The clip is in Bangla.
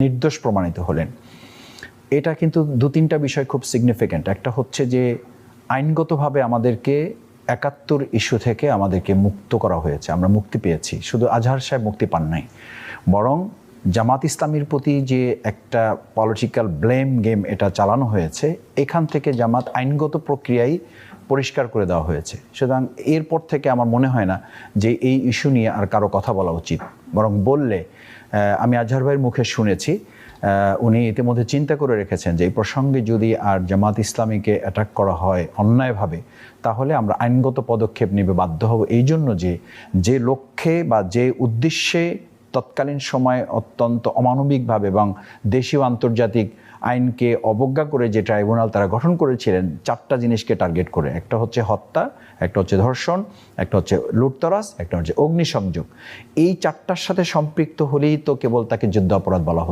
নির্দোষ প্রমাণিত হলেন। এটা কিন্তু দু তিনটা বিষয় খুব সিগনিফিক্যান্ট। একটা হচ্ছে যে আইনগতভাবে আমাদেরকে ৭১ ইস্যু থেকে আমাদেরকে মুক্ত করা হয়েছে, আমরা মুক্তি পেয়েছি। শুধু আজহার সাহেব মুক্তি পান নাই, বরং জামাত ইসলামীর প্রতি যে একটা পলিটিক্যাল ব্লেম গেম এটা চালানো হয়েছে, এখান থেকে জামাত আইনগত প্রক্রিয়ায় পরিষ্কার করে দেওয়া হয়েছে। সুতরাং এরপর থেকে আমার মনে হয় না যে এই ইস্যু নিয়ে আর কারো কথা বলা উচিত, বরং বললে আমি আজহার ভাইয়ের মুখে শুনেছি উনি ইতিমধ্যে চিন্তা করে রেখেছেন যে এই প্রসঙ্গে যদি আর জামাত ইসলামীকে অ্যাটাক করা হয় অন্যায়ভাবে, তাহলে আমরা আইনগত পদক্ষেপ নেবে বাধ্য হব। এই জন্য যে লক্ষ্যে বা যে উদ্দেশ্যে তৎকালীন সময়ে অত্যন্ত অমানবিকভাবে এবং দেশীয় আন্তর্জাতিক আইনকে অবজ্ঞা করে যে ট্রাইব্যুনাল তারা গঠন করেছিলেন, 4টা জিনিসকে টার্গেট করে। একটা হচ্ছে হত্যা, একটা হচ্ছে ধর্ষণ, একটা হচ্ছে লুটতরাজ, একটা হচ্ছে অগ্নিসংযোগ। এই 4টার সাথে সম্পৃক্ত হলেই তো কেবল তাকে যুদ্ধাপরাধ বলা হতো।